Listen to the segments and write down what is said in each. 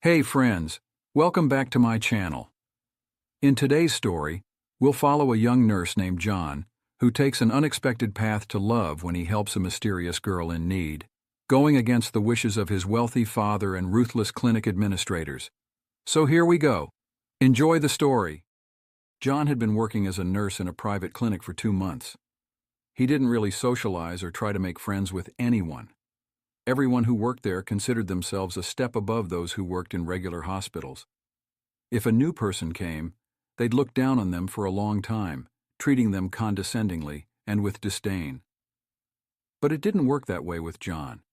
Hey friends, welcome back to my channel. In today's story, we'll follow a young nurse named John, who takes an unexpected path to love when he helps a mysterious girl in need, going against the wishes of his wealthy father and ruthless clinic administrators. So here we go. Enjoy the story. John had been working as a nurse in a private clinic for 2 months. He didn't really socialize or try to make friends with anyone. Everyone who worked there considered themselves a step above those who worked in regular hospitals. If a new person came, they'd look down on them for a long time, treating them condescendingly and with disdain. But it didn't work that way with John.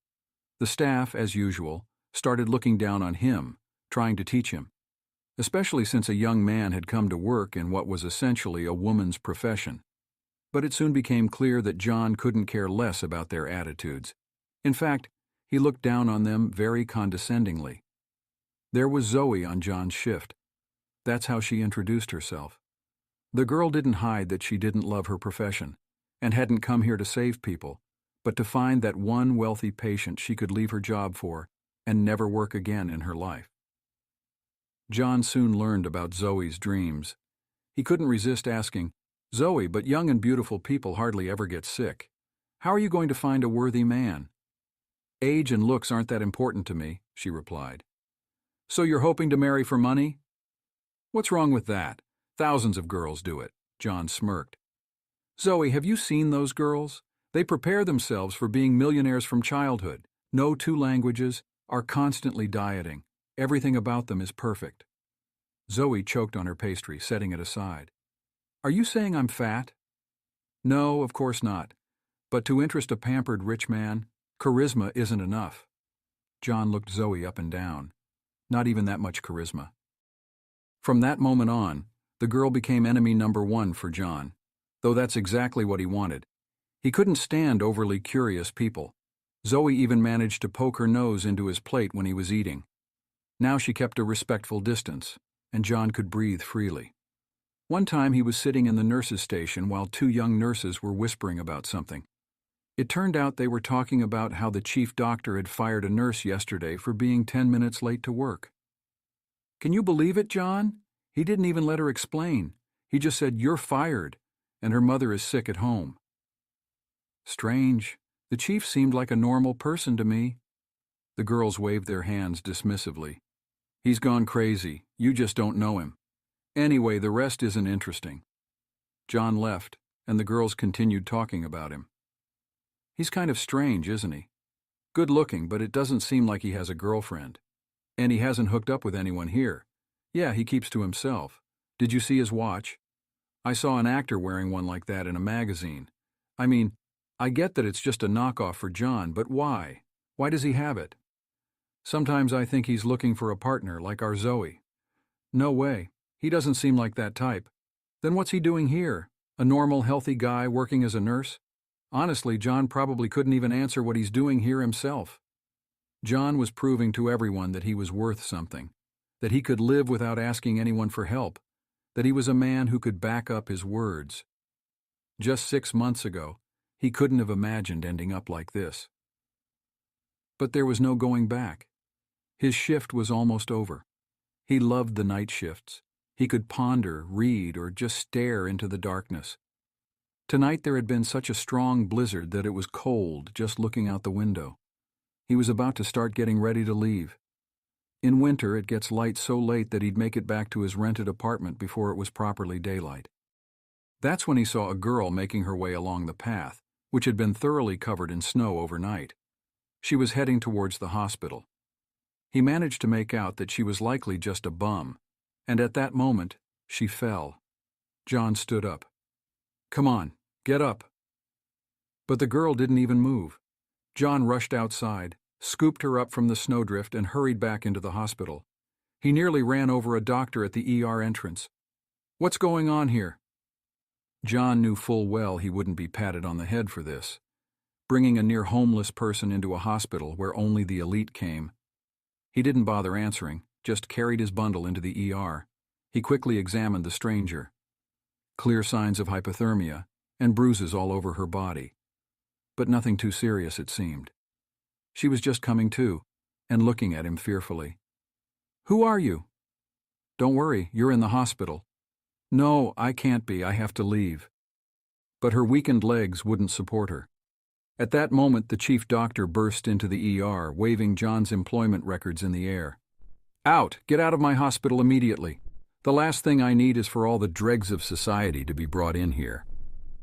The staff, as usual, started looking down on him, trying to teach him, especially since a young man had come to work in what was essentially a woman's profession. But it soon became clear that John couldn't care less about their attitudes. In fact, he looked down on them very condescendingly. There was Zoe on John's shift. That's how she introduced herself. The girl didn't hide that she didn't love her profession and hadn't come here to save people, but to find that one wealthy patient she could leave her job for and never work again in her life. John soon learned about Zoe's dreams. He couldn't resist asking, "Zoe, but young and beautiful people hardly ever get sick. How are you going to find a worthy man?" "Age and looks aren't that important to me," she replied. "So you're hoping to marry for money?" "What's wrong with that? Thousands of girls do it," John smirked. "Zoe, have you seen those girls? They prepare themselves for being millionaires from childhood, know 2 languages, are constantly dieting. Everything about them is perfect." Zoe choked on her pastry, setting it aside. "Are you saying I'm fat?" "No, of course not. But to interest a pampered rich man, charisma isn't enough." John looked Zoe up and down. Not even that much charisma. From that moment on, the girl became enemy number 1 for John, though that's exactly what he wanted. He couldn't stand overly curious people. Zoe even managed to poke her nose into his plate when he was eating. Now she kept a respectful distance, and John could breathe freely. One time he was sitting in the nurses' station while 2 young nurses were whispering about something. It turned out they were talking about how the chief doctor had fired a nurse yesterday for being 10 minutes late to work. "Can you believe it, John? He didn't even let her explain. He just said, 'You're fired,' and her mother is sick at home." "Strange. The chief seemed like a normal person to me." The girls waved their hands dismissively. "He's gone crazy. You just don't know him. Anyway, the rest isn't interesting." John left, and the girls continued talking about him. "He's kind of strange, isn't he? Good looking, but it doesn't seem like he has a girlfriend. And he hasn't hooked up with anyone here. Yeah, he keeps to himself. Did you see his watch? I saw an actor wearing one like that in a magazine. I mean, I get that it's just a knockoff for John, but why? Why does he have it? Sometimes I think he's looking for a partner like our Zoe." "No way. He doesn't seem like that type." "Then what's he doing here? A normal, healthy guy working as a nurse?" Honestly, John probably couldn't even answer what he's doing here himself. John was proving to everyone that he was worth something, that he could live without asking anyone for help, that he was a man who could back up his words. Just 6 months ago, he couldn't have imagined ending up like this. But there was no going back. His shift was almost over. He loved the night shifts. He could ponder, read, or just stare into the darkness. Tonight there had been such a strong blizzard that it was cold just looking out the window. He was about to start getting ready to leave. In winter it gets light so late that he'd make it back to his rented apartment before it was properly daylight. That's when he saw a girl making her way along the path, which had been thoroughly covered in snow overnight. She was heading towards the hospital. He managed to make out that she was likely just a bum, and at that moment, she fell. John stood up. "Come on. Get up." But the girl didn't even move. John rushed outside, scooped her up from the snowdrift, and hurried back into the hospital. He nearly ran over a doctor at the ER entrance. "What's going on here?" John knew full well he wouldn't be patted on the head for this. Bringing a near-homeless person into a hospital where only the elite came. He didn't bother answering, just carried his bundle into the ER. He quickly examined the stranger. Clear signs of hypothermia, and bruises all over her body. But nothing too serious, it seemed. She was just coming to, and looking at him fearfully. Who are you? Don't worry, you're in the hospital. No, I can't be, I have to leave. But her weakened legs wouldn't support her. At that moment, the chief doctor burst into the ER, waving John's employment records in the air. Out! Get out of my hospital immediately. The last thing I need is for all the dregs of society to be brought in here.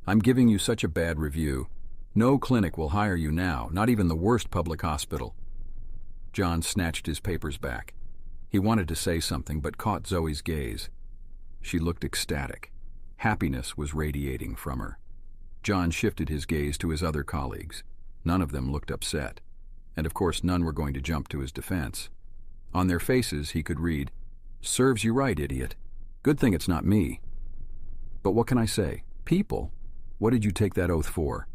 I'm giving you such a bad review. No clinic will hire you now, not even the worst public hospital. John snatched his papers back. He wanted to say something, but caught Zoe's gaze. She looked ecstatic. Happiness was radiating from her. John shifted his gaze to his other colleagues. None of them looked upset. And of course, none were going to jump to his defense. On their faces, he could read, "Serves you right, idiot. Good thing it's not me." But what can I say? People? What did you take that oath for?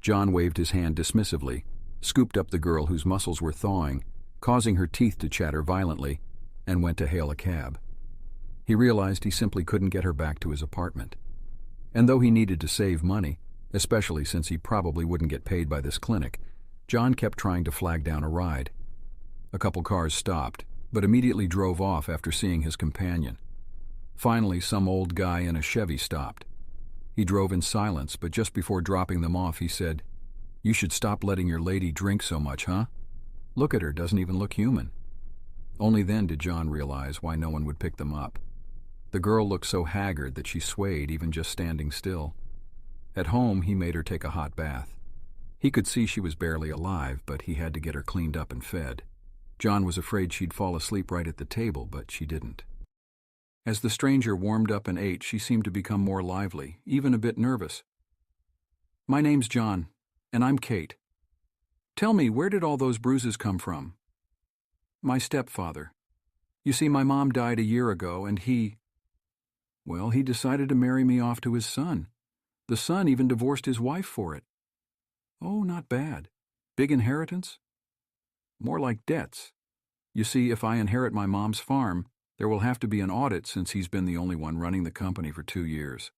John waved his hand dismissively, scooped up the girl whose muscles were thawing, causing her teeth to chatter violently, and went to hail a cab. He realized he simply couldn't get her back to his apartment. And though he needed to save money, especially since he probably wouldn't get paid by this clinic, John kept trying to flag down a ride. A couple cars stopped, but immediately drove off after seeing his companion. Finally, some old guy in a Chevy stopped. He drove in silence, but just before dropping them off, he said, "You should stop letting your lady drink so much, huh? Look at her, doesn't even look human." Only then did John realize why no one would pick them up. The girl looked so haggard that she swayed even just standing still. At home, he made her take a hot bath. He could see she was barely alive, but he had to get her cleaned up and fed. John was afraid she'd fall asleep right at the table, but she didn't. As the stranger warmed up and ate, she seemed to become more lively, even a bit nervous. "My name's John, and I'm Kate. Tell me, where did all those bruises come from?" "My stepfather. You see, my mom died a year ago, and he decided to marry me off to his son. The son even divorced his wife for it." "Oh, not bad. Big inheritance?" "More like debts. You see, if I inherit my mom's farm, there will have to be an audit since he's been the only one running the company for 2 years.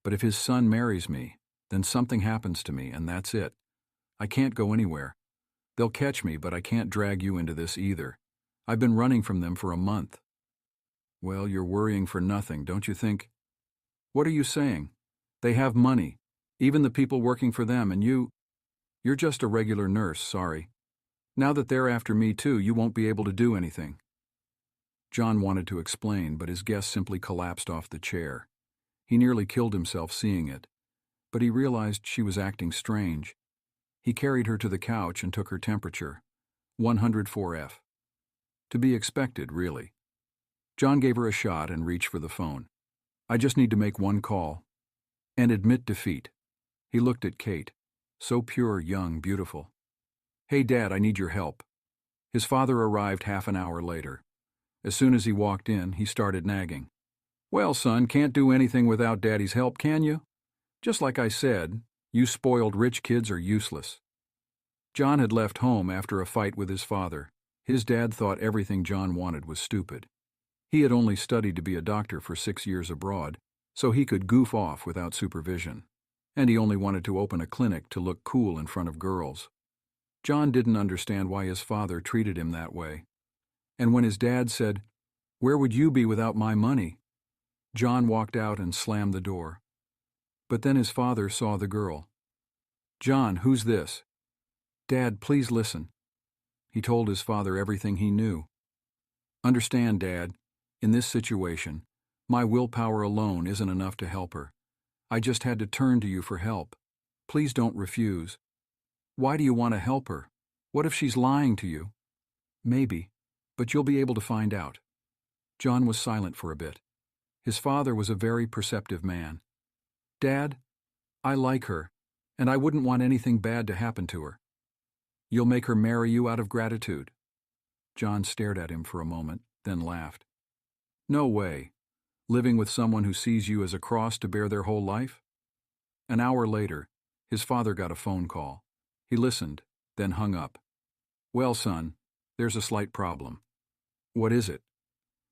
But if his son marries me, then something happens to me, and that's it. I can't go anywhere. They'll catch me, but I can't drag you into this either. I've been running from them for a month." "Well, you're worrying for nothing, don't you think?" "What are you saying? They have money, even the people working for them, and you're just a regular nurse, sorry. Now that they're after me too, you won't be able to do anything." John wanted to explain, but his guest simply collapsed off the chair. He nearly killed himself seeing it, but he realized she was acting strange. He carried her to the couch and took her temperature, 104F. To be expected, really. John gave her a shot and reached for the phone. "I just need to make one call and admit defeat." He looked at Kate, so pure, young, beautiful. "Hey, Dad, I need your help." His father arrived half an hour later. As soon as he walked in, he started nagging. "Well, son, can't do anything without Daddy's help, can you? Just like I said, you spoiled rich kids are useless." John had left home after a fight with his father. His dad thought everything John wanted was stupid. He had only studied to be a doctor for 6 years abroad, so he could goof off without supervision. And he only wanted to open a clinic to look cool in front of girls. John didn't understand why his father treated him that way. And when his dad said, "Where would you be without my money?" John walked out and slammed the door. But then his father saw the girl. "John, who's this?" "Dad, please listen." He told his father everything he knew. "Understand, Dad, in this situation, my willpower alone isn't enough to help her. I just had to turn to you for help. Please don't refuse. Why do you want to help her? What if she's lying to you?" "Maybe, but you'll be able to find out." John was silent for a bit. His father was a very perceptive man. "Dad, I like her, and I wouldn't want anything bad to happen to her. You'll make her marry you out of gratitude?" John stared at him for a moment, then laughed. "No way. Living with someone who sees you as a cross to bear their whole life?" An hour later, his father got a phone call. He listened, then hung up. "Well, son, there's a slight problem." "What is it?"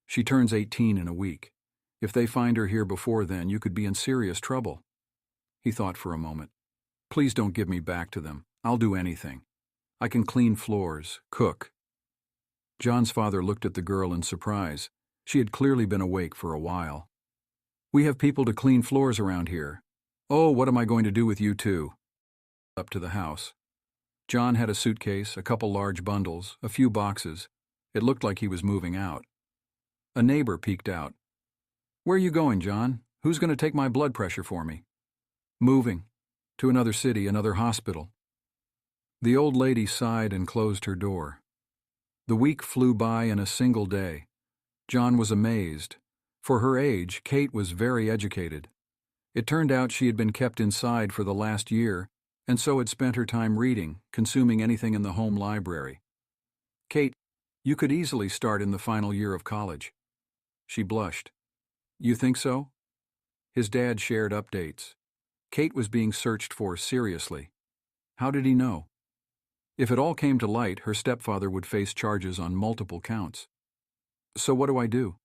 "She turns 18 in a week. If they find her here before then, you could be in serious trouble." He thought for a moment. "Please don't give me back to them. I'll do anything. I can clean floors, cook." John's father looked at the girl in surprise. She had clearly been awake for a while. "We have people to clean floors around here." "Oh, what am I going to do with you two?" Up to the house. John had a suitcase, a couple large bundles, a few boxes. It looked like he was moving out. A neighbor peeked out. "Where are you going, John? Who's going to take my blood pressure for me?" "Moving. To another city, another hospital." The old lady sighed and closed her door. The week flew by in a single day. John was amazed. For her age, Kate was very educated. It turned out she had been kept inside for the last year, and so had spent her time reading, consuming anything in the home library. "Kate, you could easily start in the final year of college." She blushed. "You think so?" His dad shared updates. Kate was being searched for seriously. How did he know? If it all came to light, her stepfather would face charges on multiple counts. "So what do I do?"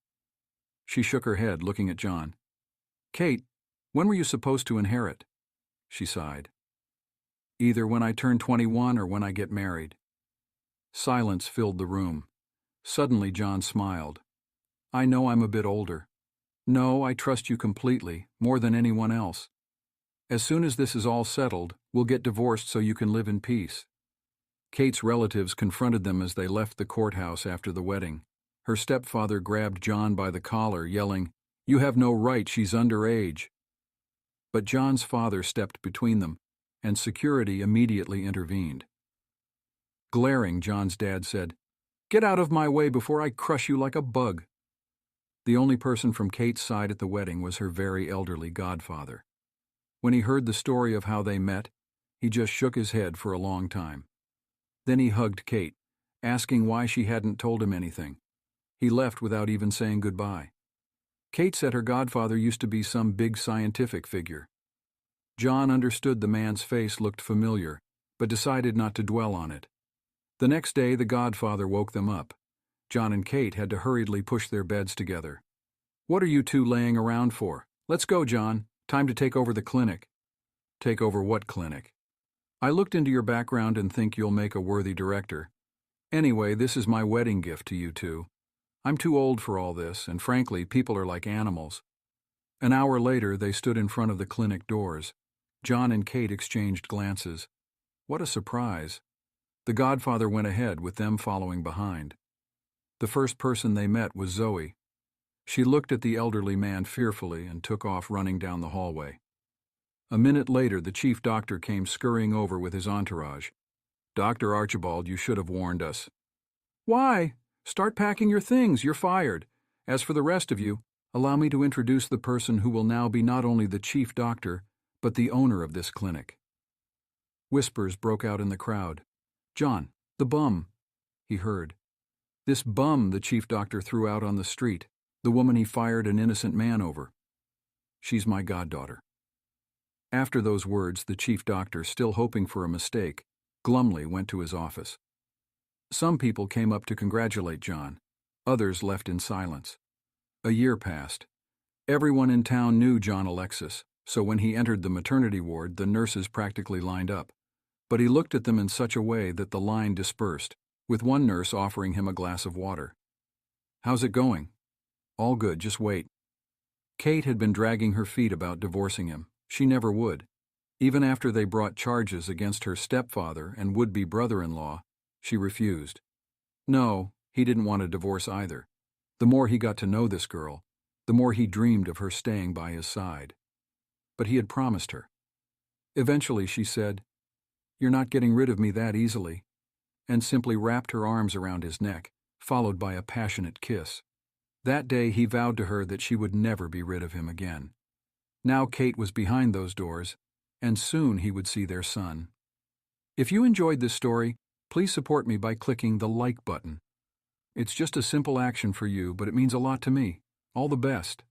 She shook her head, looking at John. "Kate, when were you supposed to inherit?" She sighed. "Either when I turn 21 or when I get married." Silence filled the room. Suddenly John smiled. "I know I'm a bit older. No, I trust you completely, more than anyone else. As soon as this is all settled, we'll get divorced so you can live in peace." Kate's relatives confronted them as they left the courthouse after the wedding. Her stepfather grabbed John by the collar, yelling, "You have no right, she's underage." But John's father stepped between them, and security immediately intervened. Glaring, John's dad said, "Get out of my way before I crush you like a bug." The only person from Kate's side at the wedding was her very elderly godfather. When he heard the story of how they met, he just shook his head for a long time. Then he hugged Kate, asking why she hadn't told him anything. He left without even saying goodbye. Kate said her godfather used to be some big scientific figure. John understood the man's face looked familiar, but decided not to dwell on it. The next day, the godfather woke them up. John and Kate had to hurriedly push their beds together. "What are you two laying around for? Let's go, John. Time to take over the clinic." "Take over what clinic?" "I looked into your background and think you'll make a worthy director. Anyway, this is my wedding gift to you two. I'm too old for all this, and frankly, people are like animals." An hour later, they stood in front of the clinic doors. John and Kate exchanged glances. What a surprise. The godfather went ahead, with them following behind. The first person they met was Zoe. She looked at the elderly man fearfully and took off running down the hallway. A minute later, the chief doctor came scurrying over with his entourage. "Dr. Archibald, you should have warned us." "Why? Start packing your things, you're fired. As for the rest of you, allow me to introduce the person who will now be not only the chief doctor, but the owner of this clinic." Whispers broke out in the crowd. "John, the bum," he heard. "This bum the chief doctor threw out on the street, the woman he fired an innocent man over. She's my goddaughter." After those words, the chief doctor, still hoping for a mistake, glumly went to his office. Some people came up to congratulate John. Others left in silence. A year passed. Everyone in town knew John Alexis, so when he entered the maternity ward, the nurses practically lined up. But he looked at them in such a way that the line dispersed, with one nurse offering him a glass of water. "How's it going?" "All good, just wait." Kate had been dragging her feet about divorcing him. She never would. Even after they brought charges against her stepfather and would-be brother-in-law, she refused. No, he didn't want a divorce either. The more he got to know this girl, the more he dreamed of her staying by his side. But he had promised her. Eventually she said, "You're not getting rid of me that easily," and simply wrapped her arms around his neck, followed by a passionate kiss. That day he vowed to her that she would never be rid of him again. Now Kate was behind those doors, and soon he would see their son. If you enjoyed this story, please support me by clicking the like button. It's just a simple action for you, but it means a lot to me. All the best.